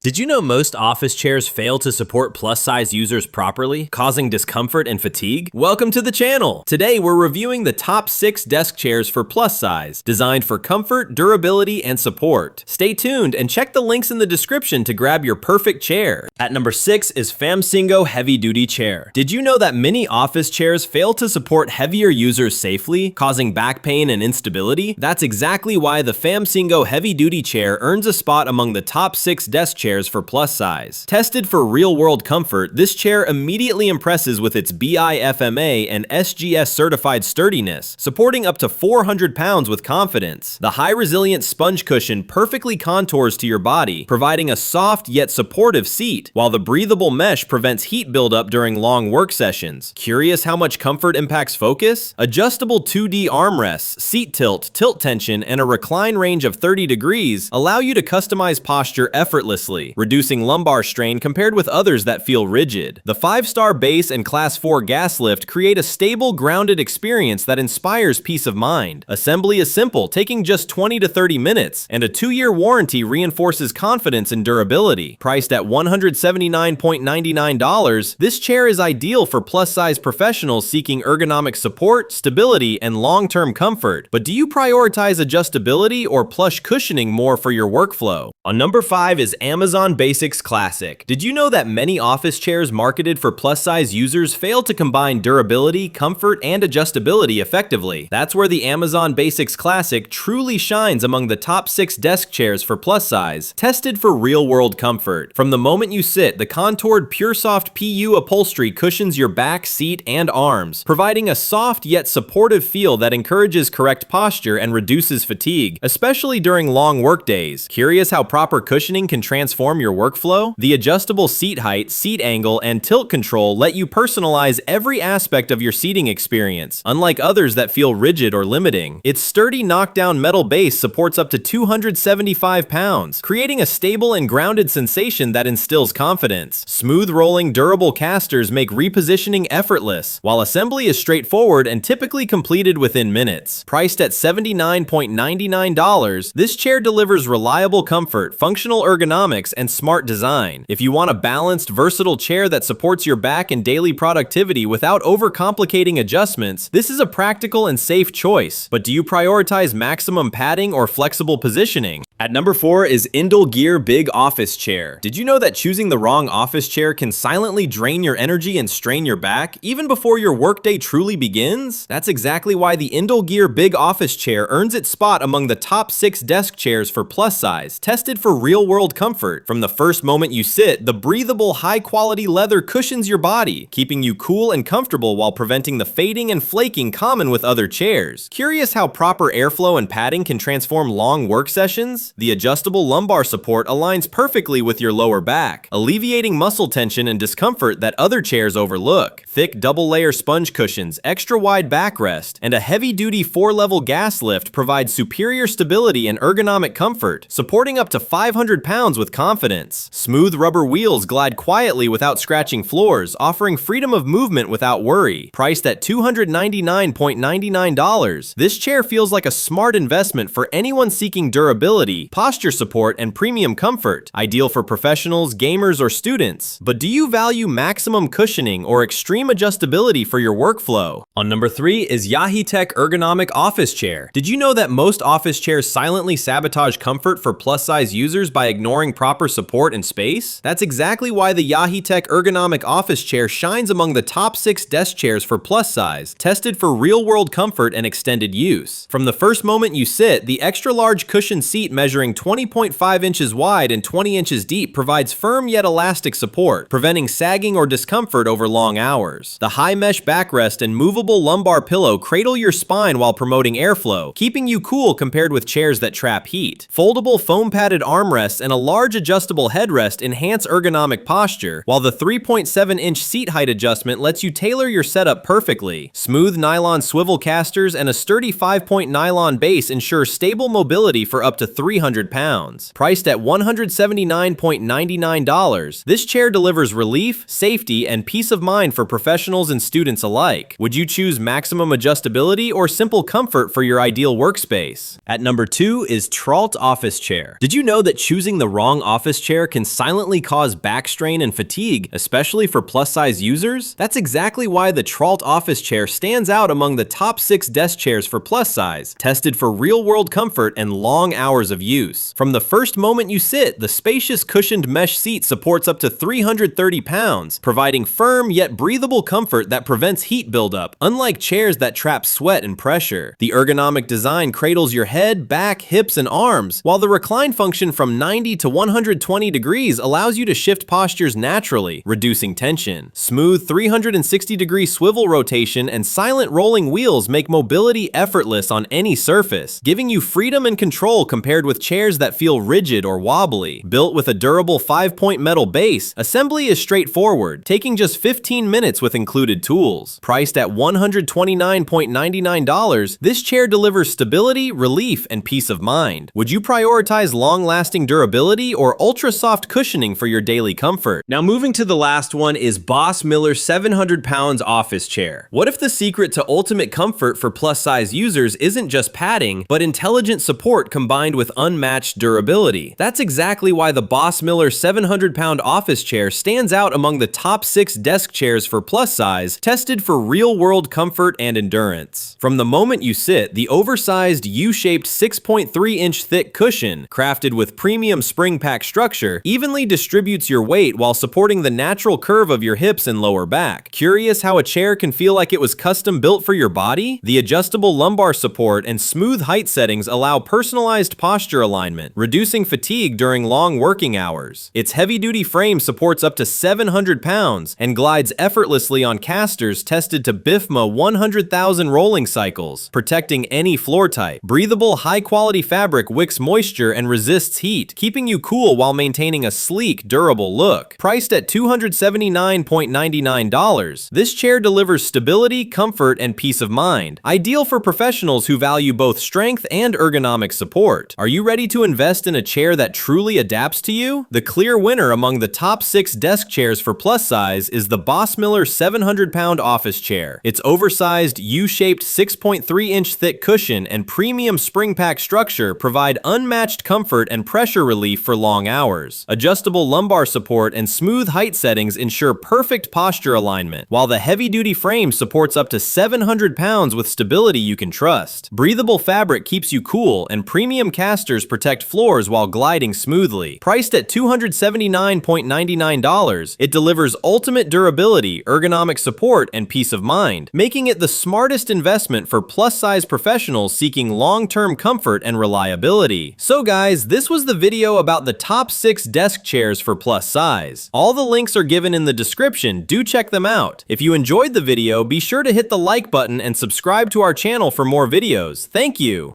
Did you know most office chairs fail to support plus-size users properly, causing discomfort and fatigue? Welcome to the channel! Today we're reviewing the top 6 desk chairs for plus size, designed for comfort, durability, and support. Stay tuned and check the links in the description to grab your perfect chair. At number 6 is FAMSINGO Heavy Duty Chair. Did you know that many office chairs fail to support heavier users safely, causing back pain and instability? That's exactly why the FAMSINGO Heavy Duty Chair earns a spot among the top 6 desk chairs for plus size. Tested for real-world comfort, this chair immediately impresses with its BIFMA and SGS certified sturdiness, supporting up to 400 pounds with confidence. The high-resilient sponge cushion perfectly contours to your body, providing a soft yet supportive seat, while the breathable mesh prevents heat buildup during long work sessions. Curious how much comfort impacts focus? Adjustable 2D armrests, seat tilt, tilt tension, and a recline range of 30 degrees allow you to customize posture effortlessly, reducing lumbar strain compared with others that feel rigid. The 5-star base and Class 4 gas lift create a stable, grounded experience that inspires peace of mind. Assembly is simple, taking just 20 to 30 minutes, and a 2-year warranty reinforces confidence and durability. Priced at $179.99, this chair is ideal for plus-size professionals seeking ergonomic support, stability, and long-term comfort. But do you prioritize adjustability or plush cushioning more for your workflow? On number 5 is Amazon Basics Classic. Did you know that many office chairs marketed for plus-size users fail to combine durability, comfort, and adjustability effectively? That's where the Amazon Basics Classic truly shines among the top 6 desk chairs for plus size, tested for real-world comfort. From the moment you sit, the contoured PureSoft PU upholstery cushions your back, seat, and arms, providing a soft yet supportive feel that encourages correct posture and reduces fatigue, especially during long work days. Curious how proper cushioning can transform your workflow? The adjustable seat height, seat angle, and tilt control let you personalize every aspect of your seating experience, unlike others that feel rigid or limiting. Its sturdy knockdown metal base supports up to 275 pounds, creating a stable and grounded sensation that instills confidence. Smooth rolling, durable casters make repositioning effortless, while assembly is straightforward and typically completed within minutes. Priced at $79.99, this chair delivers reliable comfort, functional ergonomics, and smart design. If you want a balanced, versatile chair that supports your back and daily productivity without overcomplicating adjustments, this is a practical and safe choice. But do you prioritize maximum padding or flexible positioning? At number 4 is Indulgear Big Office Chair. Did you know that choosing the wrong office chair can silently drain your energy and strain your back, even before your workday truly begins? That's exactly why the Indulgear Big Office Chair earns its spot among the top 6 desk chairs for plus size, tested for real-world comfort. From the first moment you sit, the breathable, high-quality leather cushions your body, keeping you cool and comfortable while preventing the fading and flaking common with other chairs. Curious how proper airflow and padding can transform long work sessions? The adjustable lumbar support aligns perfectly with your lower back, alleviating muscle tension and discomfort that other chairs overlook. Thick double-layer sponge cushions, extra-wide backrest, and a heavy-duty 4-level gas lift provide superior stability and ergonomic comfort, supporting up to 500 pounds with confidence. Smooth rubber wheels glide quietly without scratching floors, offering freedom of movement without worry. Priced at $299.99, this chair feels like a smart investment for anyone seeking durability, posture support, and premium comfort, ideal for professionals, gamers, or students. But do you value maximum cushioning or extreme adjustability for your workflow? On number 3 is Yaheetech Ergonomic Office Chair. Did you know that most office chairs silently sabotage comfort for plus-size users by ignoring proper support and space? That's exactly why the Yaheetech Ergonomic Office Chair shines among the top 6 desk chairs for plus size, tested for real-world comfort and extended use. From the first moment you sit, the extra-large cushion seat measuring 20.5 inches wide and 20 inches deep provides firm yet elastic support, preventing sagging or discomfort over long hours. The high mesh backrest and movable lumbar pillow cradle your spine while promoting airflow, keeping you cool compared with chairs that trap heat. Foldable foam-padded armrests and a large adjustable headrest enhance ergonomic posture, while the 3.7-inch seat height adjustment lets you tailor your setup perfectly. Smooth nylon swivel casters and a sturdy 5-point nylon base ensure stable mobility for up to 300 pounds. Priced at $179.99, this chair delivers relief, safety, and peace of mind for professionals and students alike. Would you choose maximum adjustability or simple comfort for your ideal workspace? At number 2 is TRALT Office Chair. Did you know that choosing the wrong office chair can silently cause back strain and fatigue, especially for plus-size users? That's exactly why the TRALT office chair stands out among the top 6 desk chairs for plus size, tested for real-world comfort and long hours of use. From the first moment you sit, the spacious cushioned mesh seat supports up to 330 pounds, providing firm yet breathable comfort that prevents heat buildup, unlike chairs that trap sweat and pressure. The ergonomic design cradles your head, back, hips, and arms, while the recline function from 90 to 120 degrees allows you to shift postures naturally, reducing tension. Smooth 360-degree swivel rotation and silent rolling wheels make mobility effortless on any surface, giving you freedom and control compared with chairs that feel rigid or wobbly. Built with a durable 5-point metal base, assembly is straightforward, taking just 15 minutes with included tools. Priced at $129.99, this chair delivers stability, relief, and peace of mind. Would you prioritize long-lasting durability or ultra-soft cushioning for your daily comfort? Now moving to the last one is BOSMILLER 700 pounds office chair. What if the secret to ultimate comfort for plus-size users isn't just padding, but intelligent support combined with unmatched durability? That's exactly why the BOSMILLER 700-pound office chair stands out among the top 6 desk chairs for plus size, tested for real-world comfort and endurance. From the moment you sit, the oversized U-shaped 6.3-inch thick cushion, crafted with premium spring pack structure, evenly distributes your weight while supporting the natural curve of your hips and lower back. Curious how a chair can feel like it was custom built for your body? The adjustable lumbar support and smooth height settings allow personalized posture alignment, reducing fatigue during long working hours. Its heavy-duty frame supports up to 700 pounds and glides effortlessly on casters tested to BIFMA 100,000 rolling cycles, protecting any floor type. Breathable, high-quality fabric wicks moisture and resists heat, keeping you cool while maintaining a sleek, durable look. Priced at $279.99, this chair delivers stability, comfort, and peace of mind, ideal for professionals who value both strength and ergonomic support. Are you ready to invest in a chair that truly adapts to you? The clear winner among the top 6 desk chairs for plus size is the BOSMILLER 700-pound office chair. Its oversized U-shaped 6.3-inch thick cushion and premium spring pack structure provide unmatched comfort and pressure relief for long hours. Adjustable lumbar support and smooth height settings ensure perfect posture alignment, while the heavy-duty frame supports up to 700 pounds with stability you can trust. Breathable fabric keeps you cool, and premium casters protect floors while gliding smoothly. Priced at $279.99, it delivers ultimate durability, ergonomic support, and peace of mind, making it the smartest investment for plus-size professionals seeking long-term comfort and reliability. So guys, this was the video about the top 6 desk chairs for plus size. All the links are given in the description, do check them out. If you enjoyed the video, be sure to hit the like button and subscribe to our channel for more videos. Thank you!